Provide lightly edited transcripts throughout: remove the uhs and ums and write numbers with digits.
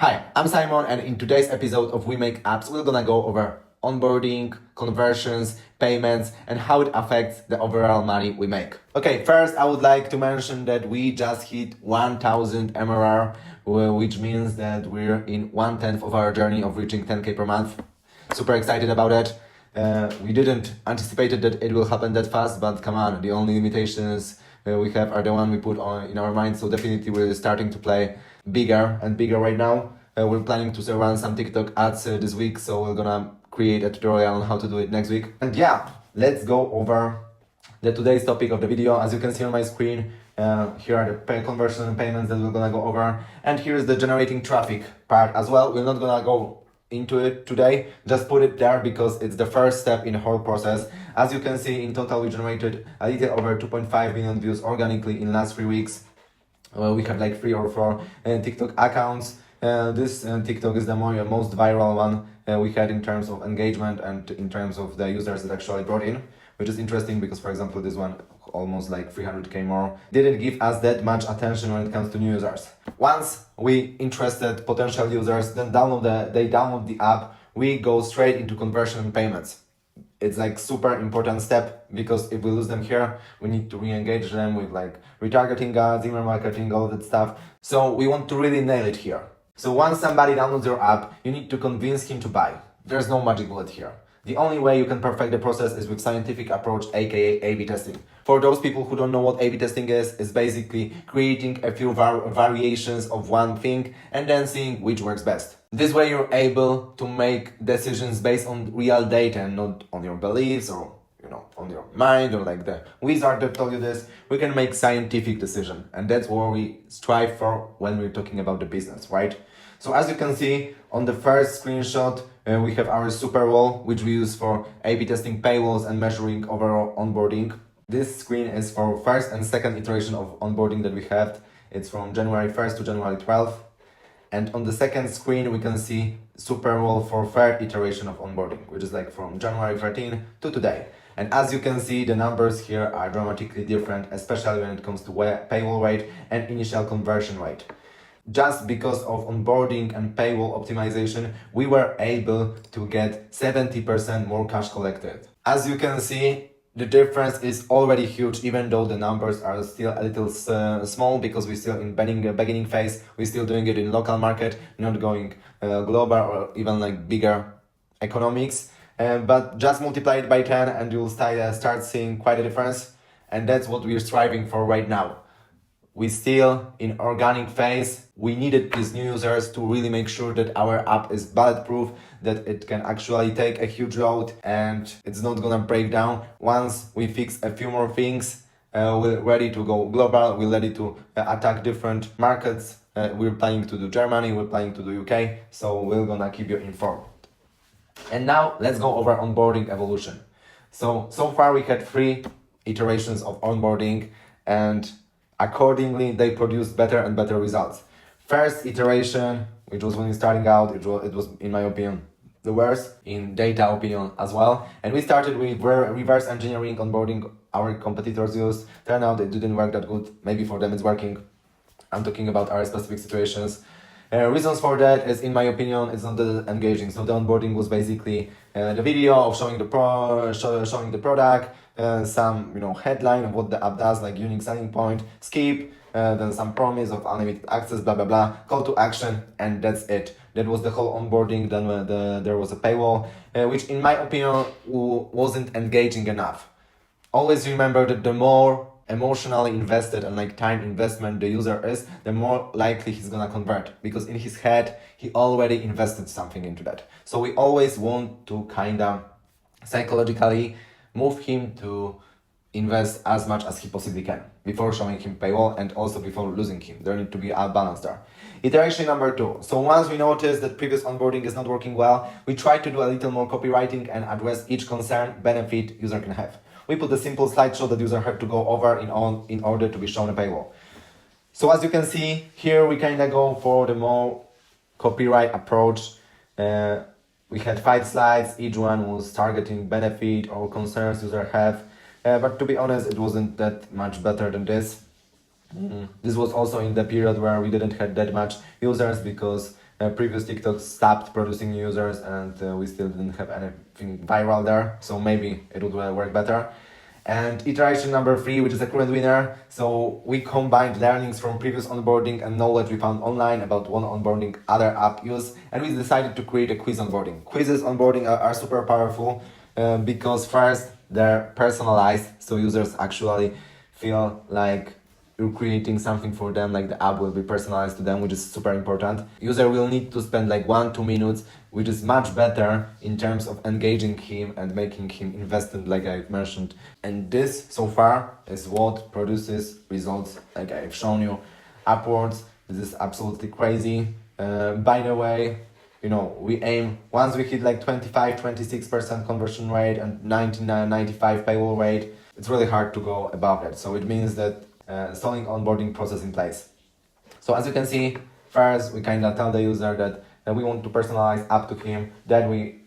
Hi, I'm Simon, and in today's episode of We Make Apps, we're gonna go over onboarding, conversions, payments, and how it affects the overall money we make. Okay, first I would like to mention that we just hit 1000 MRR, which means that we're in 1/10 of our journey of reaching 10K per month. Super excited about it. We didn't anticipate that it will happen that fast, but come on, the only limitations we have are the one we put on in our mind. So definitely we're starting to play bigger and bigger right now. We're planning to run some TikTok ads this week, so we're gonna create a tutorial on how to do it next week. And yeah, let's go over today's topic of the video. As you can see on my screen, here are the conversion and payments that we're gonna go over, and here's the generating traffic part as well. We're not gonna go into it today, just put it there because it's the first step in the whole process. As you can see, in total we generated a little over 2.5 million views organically in last 3 weeks. We have like 3 or 4 TikTok accounts. This TikTok is the most viral one we had in terms of engagement and in terms of the users that actually brought in, which is interesting because, for example, this one almost like 300k more didn't give us that much attention when it comes to new users. Once we interested potential users, then they download the app, we go straight into conversion and payments. It's like super important step because if we lose them here, we need to re-engage them with like retargeting ads, email marketing, all that stuff. So we want to really nail it here. So once somebody downloads your app, you need to convince him to buy. There's no magic bullet here. The only way you can perfect the process is with scientific approach, aka A/B testing. For those people who don't know what A/B testing is, it's basically creating a few variations of one thing and then seeing which works best. This way you're able to make decisions based on real data and not on your beliefs or on your mind or like the wizard that told you this. We can make scientific decision, and that's what we strive for when we're talking about the business, right? So as you can see on the first screenshot, we have our super wall, which we use for A/B testing paywalls and measuring overall onboarding. This screen is for first and second iteration of onboarding that we had. It's from January 1st to January 12th. And on the second screen, we can see super wall for third iteration of onboarding, which is like from January 13 to today. And as you can see, the numbers here are dramatically different, especially when it comes to paywall rate and initial conversion rate. Just because of onboarding and paywall optimization, we were able to get 70% more cash collected. As you can see, the difference is already huge, even though the numbers are still a little small because we're still in beginning phase. We're still doing it in local market, not going global or even like bigger economics. But just multiply it by 10 and you'll start seeing quite a difference. And that's what we're striving for right now. We're still in organic phase. We needed these new users to really make sure that our app is bulletproof, that it can actually take a huge load and it's not gonna break down. Once we fix a few more things, we're ready to go global. We're ready to attack different markets. We're planning to do Germany, we're planning to do UK. So we're gonna keep you informed. And now let's go over onboarding evolution. So far we had 3 iterations of onboarding, and accordingly they produced better and better results. First iteration, which was when you're starting out, it was in my opinion the worst, in data opinion as well. And we started with reverse engineering onboarding our competitors used. Turned out it didn't work that good. Maybe for them it's working. I'm talking about our specific situations. Reasons for that is, in my opinion, it's not that engaging. So the onboarding was basically the video of showing the product, some headline of what the app does, like unique selling point, skip, then some promise of unlimited access, blah blah blah, call to action, and that's it. That was the whole onboarding. Then there was a paywall, which in my opinion wasn't engaging enough. Always remember that the more emotionally invested and like time investment the user is, the more likely he's gonna convert, because in his head he already invested something into that. So we always want to kinda psychologically move him to invest as much as he possibly can before showing him paywall and also before losing him. There need to be a balance there. Iteration number 2. So once we notice that previous onboarding is not working well, we try to do a little more copywriting and address each concern, benefit user can have. We put a simple slideshow that user had to go over in order to be shown a paywall. So as you can see here, we kind of go for the more copyright approach. We had 5 slides, each one was targeting benefit or concerns user have. But to be honest, it wasn't that much better than this. This was also in the period where we didn't have that much users because Previous TikToks stopped producing users, and we still didn't have anything viral there, so maybe it would work better. And iteration number 3, which is a current winner. So we combined learnings from previous onboarding and knowledge we found online about one onboarding, other app use, and we decided to create a quiz onboarding. Quizzes onboarding are super powerful because first they're personalized, so users actually feel like you're creating something for them, like the app will be personalized to them, which is super important. User will need to spend like 1-2 minutes, which is much better in terms of engaging him and making him invested, like I've mentioned. And this so far is what produces results like I've shown you upwards. This is absolutely crazy. By the way, we aim, once we hit like 25-26% conversion rate and 99-95 paywall rate, it's really hard to go above that. So it means that installing onboarding process in place. So as you can see, first we kind of tell the user that we want to personalize up to him, then we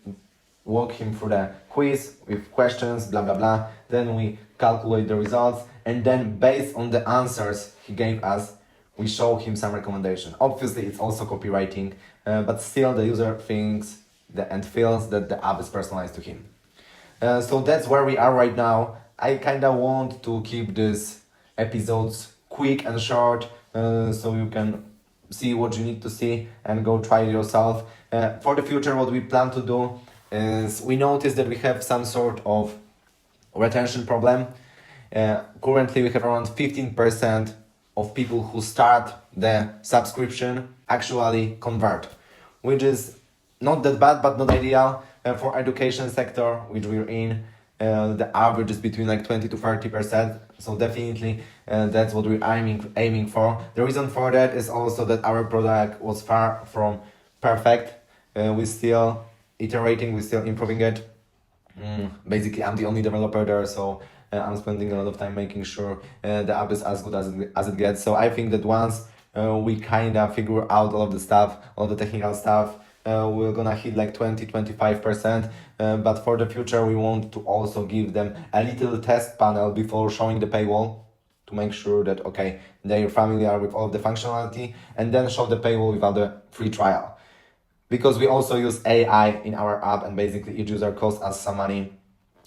walk him through the quiz with questions, blah blah blah, then we calculate the results, and then based on the answers he gave us, we show him some recommendation. Obviously it's also copywriting, but still the user thinks and feels that the app is personalized to him. So that's where we are right now. I kind of want to keep this episodes quick and short, so you can see what you need to see and go try it yourself. For the future, what we plan to do is, we noticed that we have some sort of retention problem. Currently we have around 15% of people who start the subscription actually convert, which is not that bad but not ideal. For education sector which we're in, the average is between like 20-30%, so definitely that's what we're aiming for. The reason for that is also that our product was far from perfect. We're still iterating, we're still improving it. Basically I'm the only developer there, so I'm spending a lot of time making sure the app is as good as it gets. So I think that once we kind of figure out all of the stuff, all the technical stuff, we're gonna hit like 20-25%, but for the future we want to also give them a little test panel before showing the paywall to make sure that okay, they're familiar with all of the functionality, and then show the paywall without the free trial, because we also use AI in our app and basically each user costs us some money,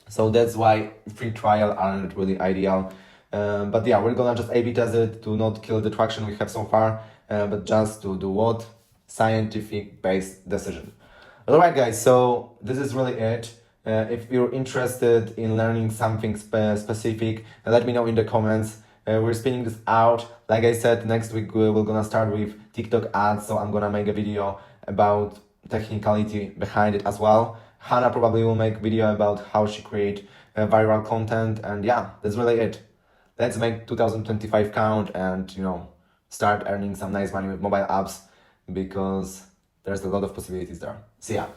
so that's why free trial aren't really ideal. But yeah, we're gonna just A/B test it to not kill the traction we have so far, but just to do what? Scientific based decision. Alright guys, so this is really it. If you're interested in learning something specific, let me know in the comments. We're spinning this out. Like I said, next week we're gonna start with TikTok ads, so I'm gonna make a video about technicality behind it as well. Hanna probably will make a video about how she create viral content, and yeah, that's really it. Let's make 2025 count and start earning some nice money with mobile apps, because there's a lot of possibilities there. See ya.